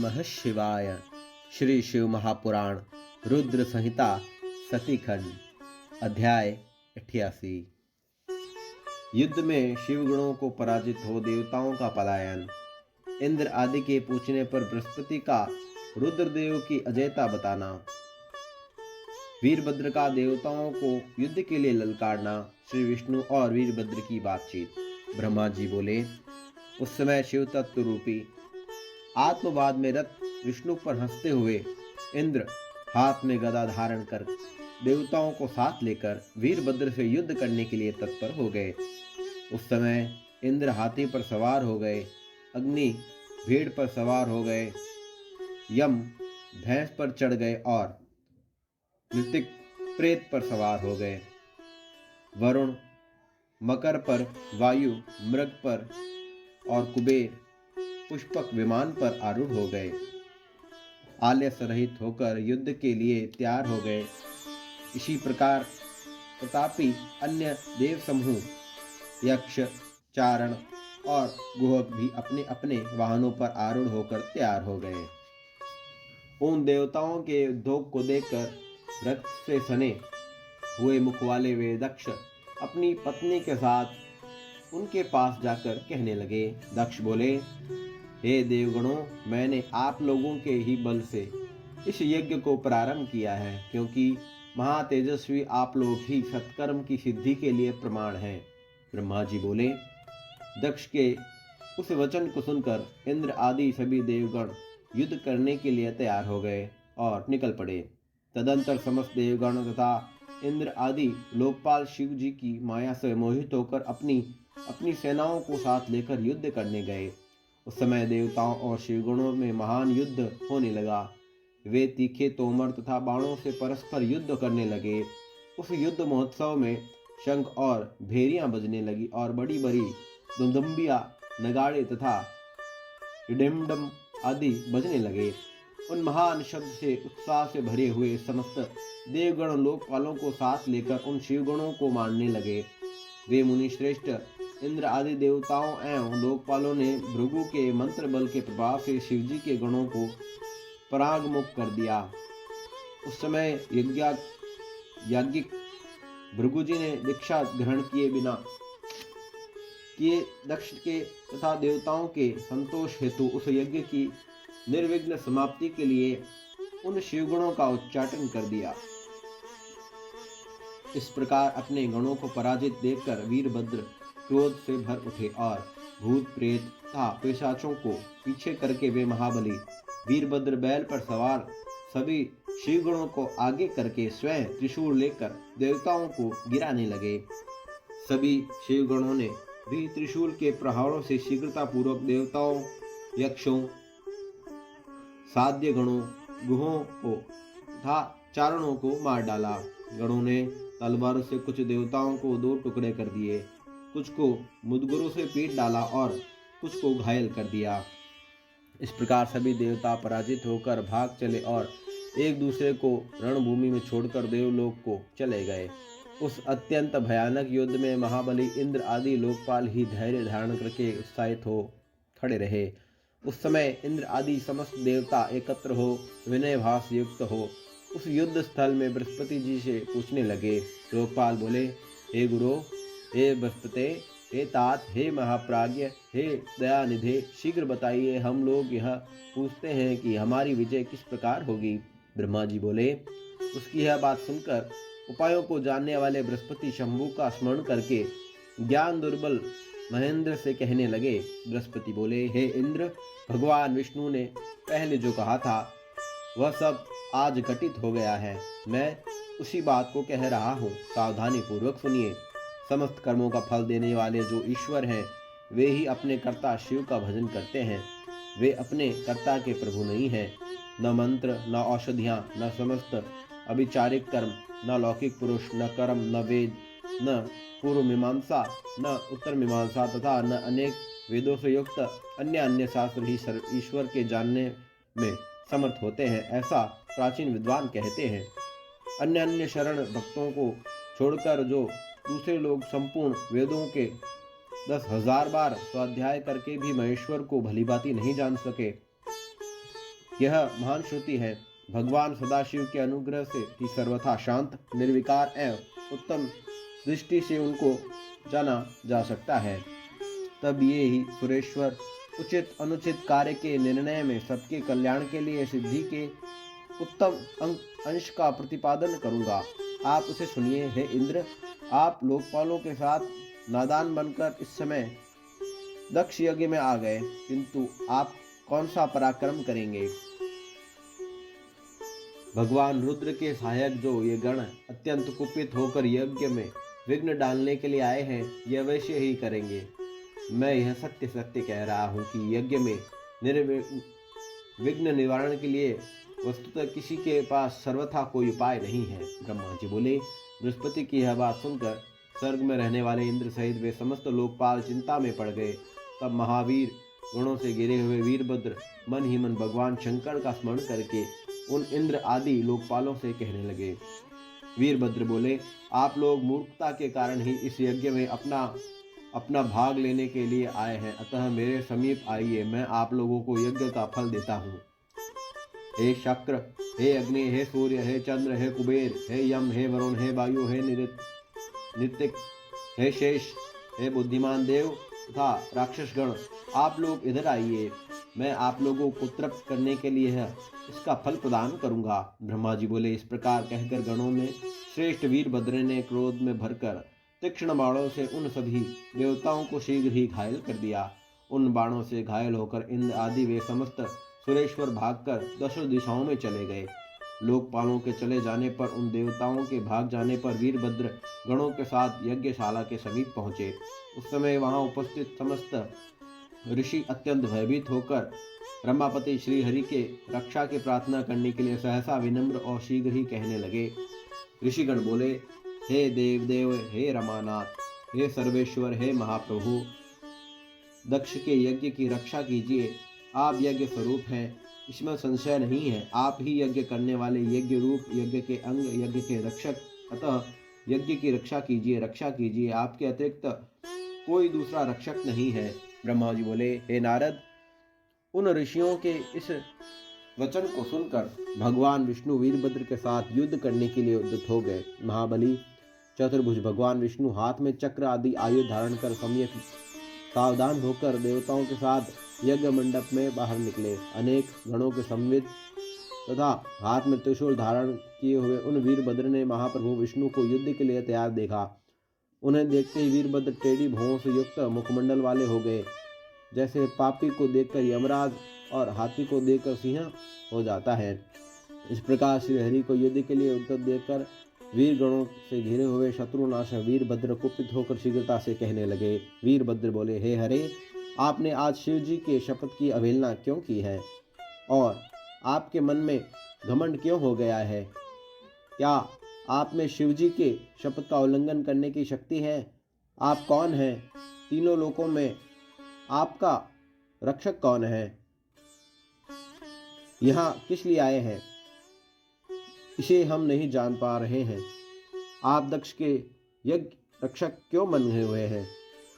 नमः शिवाय। श्री शिव महापुराण रुद्र संहिता सतीखंड अध्याय 88। युद्ध में शिवगणों को पराजित हो देवताओं का पलायन। इंद्र आदि के पूछने पर बृहस्पति का रुद्रदेव की अजयता बताना। वीरभद्र का देवताओं को युद्ध के लिए ललकारना। श्री विष्णु और वीरभद्र की बातचीत। ब्रह्मा जी बोले, उस समय शिव तत्व रूपी आत्मवाद में रत विष्णु पर हंसते हुए इंद्र हाथ में गदा धारण कर देवताओं को साथ लेकर वीरभद्र से युद्ध करने के लिए तत्पर हो गए। उस समय इंद्र हाथी पर सवार हो गए, अग्नि भेड़ पर सवार हो गए, यम भैंस पर चढ़ गए और ऋतिक प्रेत पर सवार हो गए। वरुण मकर पर, वायु मृग पर और कुबेर पुष्पक विमान पर आरूढ़ हो गए। आलस्य रहित होकर युद्ध के लिए तैयार हो गए। इसी प्रकार प्रतापी अन्य देव समूह, यक्ष, चारण और गुहक भी अपने अपने वाहनों पर आरूढ़ होकर तैयार हो गए। उन देवताओं के उद्योग को देखकर रक्त से सने हुए मुख वाले वे दक्ष अपनी पत्नी के साथ उनके पास जाकर कहने लगे। दक्ष बोले, हे देवगणों, मैंने आप लोगों के ही बल से इस यज्ञ को प्रारंभ किया है, क्योंकि महातेजस्वी आप लोग ही सत्कर्म की सिद्धि के लिए प्रमाण हैं। ब्रह्मा जी बोले। दक्ष के उस वचन को सुनकर इंद्र आदि सभी देवगण युद्ध करने के लिए तैयार हो गए और निकल पड़े। तदंतर समस्त देवगण तथा इंद्र आदि लोकपाल शिव जी की माया से मोहित होकर अपनी सेनाओं को साथ लेकर युद्ध करने गए। उस समय देवताओं और शिवगणों में महान युद्ध होने लगा। वे तीखे तोमर तथा बाणों से परस्पर युद्ध करने लगे। उस युद्ध महोत्सव में शंख और भेरियां बजने लगी और बड़ी बड़ी दुमदुम्बियां, नगाड़े तथा डिडम आदि बजने लगे। उन महान शब्द से उत्साह से भरे हुए समस्त देवगण लोकपालों को साथ लेकर उन शिवगणों को मारने लगे। वे मुनि श्रेष्ठ इंद्र आदि देवताओं एवं लोकपालों ने भृगु के मंत्र बल के प्रभाव से शिवजी के गणों को परागमुख कर दिया। उस समय याज्ञिक भृगु जी ने दीक्षा ग्रहण किए दक्ष के तथा देवताओं के संतोष हेतु उस यज्ञ की निर्विघ्न समाप्ति के लिए उन शिवगणों का उच्चाटन कर दिया। इस प्रकार अपने गणों को पराजित देखकर वीरभद्र क्रोध से भर उठे और भूत प्रेत तथा पिशाचों को पीछे करके वे महाबली वीरभद्र बैल पर सवार सभी शिवगणों को आगे करके स्वयं त्रिशूल लेकर देवताओं को गिराने लगे। सभी शिवगणों ने भी त्रिशूल के प्रहारों से शीघ्रता पूर्वक देवताओं, यक्षों, साध्य गणों, गुहों को तथा चारणों को मार डाला। गणों ने तलवारों से कुछ देवताओं को दो टुकड़े कर दिए, कुछ को मुदगरों से पीट डाला और कुछ को घायल कर दिया। इस प्रकार सभी देवता पराजित होकर भाग चले और एक दूसरे को रणभूमि में छोड़कर देवलोक को चले गए। उस अत्यंत भयानक युद्ध में महाबली इंद्र आदि लोकपाल ही धैर्य धारण करके उत्साहित हो खड़े रहे। उस समय इंद्र आदि समस्त देवता एकत्र हो विनय भाव युक्त हो उस युद्ध स्थल में बृहस्पति जी से पूछने लगे। लोकपाल बोले, हे गुरु, हे बृहस्पति, हे तात, हे महाप्राज्ञ, हे दयानिधे, शीघ्र बताइए, हम लोग यह पूछते हैं कि हमारी विजय किस प्रकार होगी। ब्रह्मा जी बोले। उसकी यह बात सुनकर उपायों को जानने वाले बृहस्पति शंभु का स्मरण करके ज्ञान दुर्बल महेंद्र से कहने लगे। बृहस्पति बोले, हे इंद्र, भगवान विष्णु ने पहले जो कहा था वह सब आज घटित हो गया है। मैं उसी बात को कह रहा हूँ, सावधानी पूर्वक सुनिए। समस्त कर्मों का फल देने वाले जो ईश्वर हैं, वे ही अपने कर्ता शिव का भजन करते हैं। वे अपने कर्ता के प्रभु नहीं हैं। न मंत्र, न औषधियाँ, न समस्त अभिचारिक कर्म, न लौकिक पुरुष, न कर्म, न वेद, न पूर्व मीमांसा, न उत्तर मीमांसा तथा न अनेक वेदों से युक्त अन्य शास्त्र ही ईश्वर के जानने में समर्थ होते हैं, ऐसा प्राचीन विद्वान कहते हैं। अन्य शरण भक्तों को छोड़कर जो दूसरे लोग संपूर्ण वेदों के 10,000 बार स्वाध्याय करके भी महेश्वर को भलीभांति नहीं जान सके, यह महान श्रुति है। भगवान सदाशिव के अनुग्रह से ही सर्वथा शांत, निर्विकार एवं उत्तम दृष्टि से उनको जाना जा सकता है। तब ये ही सुरेश्वर उचित अनुचित कार्य के निर्णय में सबके कल्याण के लिए सिद्धि के उत्तम अंश का प्रतिपादन करूंगा। आप उसे सुनिए। हे इंद्र, आप लोकपालों के साथ नादान बनकर इस समय दक्ष यज्ञ में आ गए, किंतु आप कौन सा पराक्रम करेंगे? भगवान रुद्र के सहायक जो ये गण अत्यंत कुपित होकर यज्ञ में विघ्न डालने के लिए आए हैं, यह अवश्य ही करेंगे। मैं यह सत्य सत्य कह रहा हूँ कि यज्ञ में विघ्न निवारण के लिए वस्तुतः किसी के पास सर्वथा कोई उपाय नहीं है। ब्रह्मा जी बोले। बृहस्पति की यह बात सुनकर स्वर्ग में रहने वाले इंद्र सहित वे समस्त लोकपाल चिंता में पड़ गए। तब महावीर गुणों से घिरे हुए वीरभद्र मन ही मन भगवान शंकर का स्मरण करके उन इंद्र आदि लोकपालों से कहने लगे। वीरभद्र बोले, आप लोग मूर्खता के कारण ही इस यज्ञ में अपना भाग लेने के लिए आए हैं, अतः मेरे समीप आइए, मैं आप लोगों को यज्ञ का फल देता हूँ। हे शक्र, हे अग्नि, हे सूर्य, हे चंद्र, हे कुबेर, हे यम, हे वरुण, हे वायु, हे नितिक, हे शेष, हे बुद्धिमान देव तथा राक्षसगण, आप लोग इधर आइए। मैं आप लोगों को तृप्त करने के लिए इसका फल प्रदान करूंगा। ब्रह्मा जी बोले। इस प्रकार कहकर गणों में श्रेष्ठ वीरभद्र ने क्रोध में भरकर तीक्ष्ण बाणों से उन सभी देवताओं को शीघ्र ही घायल कर दिया। उन बाणों से घायल होकर इंद्र आदि वे समस्त सुरेश्वर भागकर दसों दिशाओं में चले गए। लोकपालों के चले जाने पर, उन देवताओं के भाग जाने पर वीरभद्र गणों के साथ यज्ञशाला के समीप पहुंचे। उस समय वहां उपस्थित समस्त ऋषि अत्यंत भयभीत होकर रमापति श्री हरि के रक्षा की प्रार्थना करने के लिए सहसा विनम्र और शीघ्र ही कहने लगे। ऋषिगण बोले, हे देव, हे रमानाथ, हे सर्वेश्वर, हे महाप्रभु, दक्ष के यज्ञ की रक्षा कीजिए। आप यज्ञ स्वरूप हैं, इसमें संशय नहीं है। आप ही यज्ञ करने वाले, यज्ञ रूप, यज्ञ के अंग, यज्ञ के रक्षक, अतः यज्ञ की रक्षा कीजिए, रक्षा कीजिए। आपके अतिरिक्त कोई दूसरा रक्षक नहीं है। ब्रह्मा जी बोले, हे नारद, उन ऋषियों के इस वचन को सुनकर भगवान विष्णु वीरभद्र के साथ युद्ध करने के लिए उद्यत हो गए। महाबली चतुर्भुज भगवान विष्णु हाथ में चक्र आदि आयुध धारण कर सम्यक सावधान होकर देवताओं के साथ यज्ञ मंडप में बाहर निकले। अनेक गणों के संविद तथा हाथ में त्रिशूल धारण किए हुए उन वीरभद्र ने महाप्रभु विष्णु को युद्ध के लिए तैयार देखा। उन्हें देखते ही वीरभद्र टेढ़ी भौं से युक्त मुखमंडल वाले हो गए, जैसे पापी को देखकर यमराज और हाथी को देखकर सिंह हो जाता है। इस प्रकार श्री हरि को युद्ध के लिए उद्यत देखकर वीर गणों से घिरे हुए शत्रुनाशक वीरभद्र कुपित होकर शीघ्रता से कहने लगे। वीरभद्र बोले, हे हरे, आपने आज शिव जी के शपथ की अवहेलना क्यों की है और आपके मन में घमंड क्यों हो गया है? क्या आप में शिव जी के शपथ का उल्लंघन करने की शक्ति है? आप कौन हैं? तीनों लोकों में आपका रक्षक कौन है? यहाँ किस लिए आए हैं, इसे हम नहीं जान पा रहे हैं। आप दक्ष के यज्ञ रक्षक क्यों बने हुए हैं,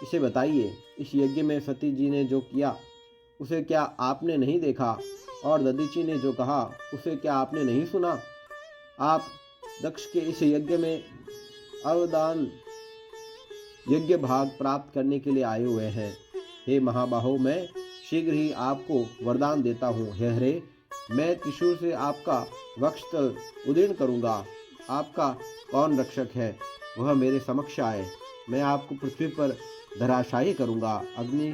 इसे बताइए। इस यज्ञ में सती जी ने जो किया उसे क्या आपने नहीं देखा, और दधीची ने जो कहा उसे क्या आपने नहीं सुना? आप दक्ष के इस यज्ञ में अवदान यज्ञ भाग प्राप्त करने के लिए आए हुए हैं। हे महाबाहो, मैं शीघ्र ही आपको वरदान देता हूँ। हे हरे, मैं त्रिशूल से आपका वक्षस्थल उदीर्ण करूँगा। आपका कौन रक्षक है, वह मेरे समक्ष आए। मैं आपको पृथ्वी पर धराशायी करूँगा, अग्नि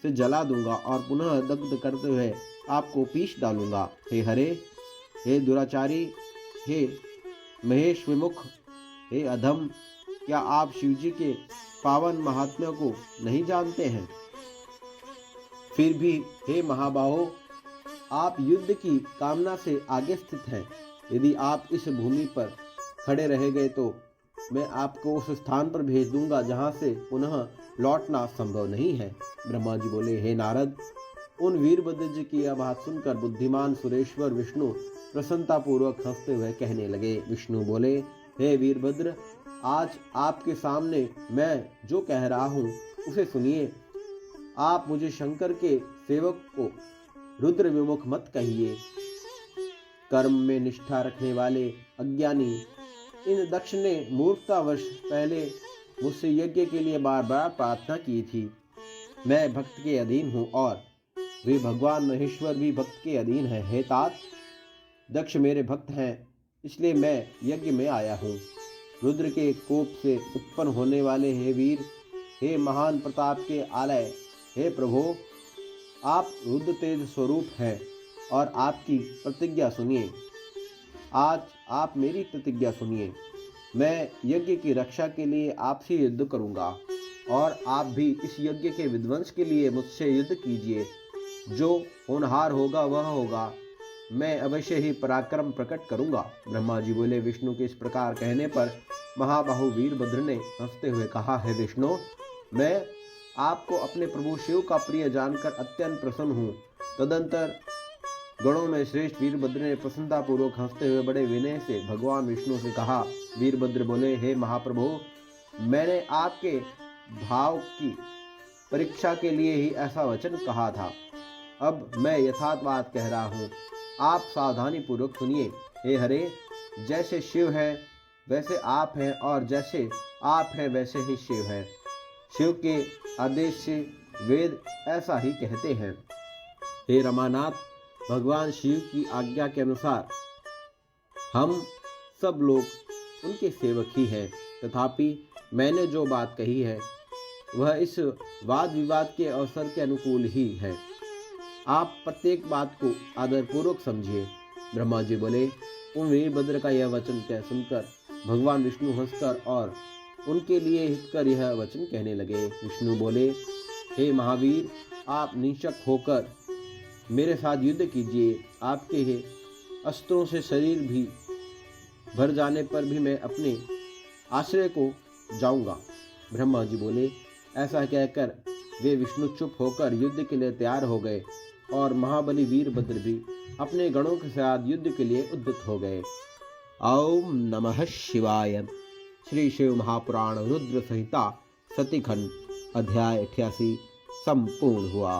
से जला दूंगा और पुनः दग्ध करते हुए आपको पीस डालूंगा। हे हरे, हे दुराचारी, हे महेश विमुख, हे अधम, क्या आप शिवजी के पावन महात्म्य को नहीं जानते हैं? फिर भी हे महाबाहो, आप युद्ध की कामना से आगे स्थित हैं। यदि आप इस भूमि पर खड़े रह गए तो मैं आपको उस स्थान पर भेज दूंगा जहां से पुनः लौटना संभव नहीं है। ब्रह्मा जी बोले, हे नारद, उन वीरभद्र जी की यह बात सुनकर बुद्धिमान सुरेश्वर विष्णु प्रसन्नतापूर्वक हंसते हुए कहने लगे। विष्णु बोले, हे वीरभद्र, आज आपके सामने मैं जो कह रहा हूँ उसे सुनिए। आप मुझे शंकर के सेवक को रुद्र विमुख मत कहिए। कर्म में निष्ठा रखने वाले अज्ञानी इन दक्ष ने मूर्खतावश पहले मुझसे यज्ञ के लिए बार बार प्रार्थना की थी। मैं भक्त के अधीन हूँ और वे भगवान महेश्वर भी भक्त के अधीन है। हे तात, दक्ष मेरे भक्त हैं, इसलिए मैं यज्ञ में आया हूँ। रुद्र के कोप से उत्पन्न होने वाले हे वीर, हे महान प्रताप के आलय, हे प्रभो, आप रुद्र तेज स्वरूप हैं और आपकी प्रतिज्ञा सुनिए। आज आप मेरी प्रतिज्ञा सुनिए। मैं यज्ञ की रक्षा के लिए आपसे युद्ध करूंगा और आप भी इस यज्ञ के विध्वंस के लिए मुझसे युद्ध कीजिए। जो होनहार होगा वह होगा। मैं अवश्य ही पराक्रम प्रकट करूंगा। ब्रह्मा जी बोले। विष्णु के इस प्रकार कहने पर महाबाहु वीरभद्र ने हंसते हुए कहा, हे विष्णु, मैं आपको अपने प्रभु शिव का प्रिय जानकर अत्यंत प्रसन्न हूँ। तदंतर गणों में श्रेष्ठ वीरभद्र ने प्रसन्नतापूर्वक हंसते हुए बड़े विनय से भगवान विष्णु से कहा। वीरभद्र बोले, हे महाप्रभु, मैंने आपके भाव की परीक्षा के लिए ही ऐसा वचन कहा था। अब मैं यथार्थ बात कह रहा हूँ, आप सावधानी पूर्वक सुनिए। हे हरे, जैसे शिव है वैसे आप हैं और जैसे आप हैं वैसे ही शिव है। शिव के आदेश से वेद ऐसा ही कहते हैं। हे रमानाथ, भगवान शिव की आज्ञा के अनुसार हम सब लोग उनके सेवक ही हैं। तथापि मैंने जो बात कही है वह इस वाद विवाद के अवसर के अनुकूल ही है। आप प्रत्येक बात को आदरपूर्वक समझिए। ब्रह्मा जी बोले। उन वीरभद्र का यह वचन कह सुनकर भगवान विष्णु हंसकर और उनके लिए हितकर यह वचन कहने लगे। विष्णु बोले, हे महावीर, आप निश्चक होकर मेरे साथ युद्ध कीजिए। आपके हे अस्त्रों से शरीर भी भर जाने पर भी मैं अपने आश्रय को जाऊंगा। ब्रह्मा जी बोले। ऐसा कहकर वे विष्णु चुप होकर युद्ध के लिए तैयार हो गए और महाबली वीरभद्र भी अपने गणों के साथ युद्ध के लिए उद्युक्त हो गए। ओम नमः शिवाय। श्री शिव महापुराण रुद्र संहिता सतीखंड अध्याय 88 संपूर्ण हुआ।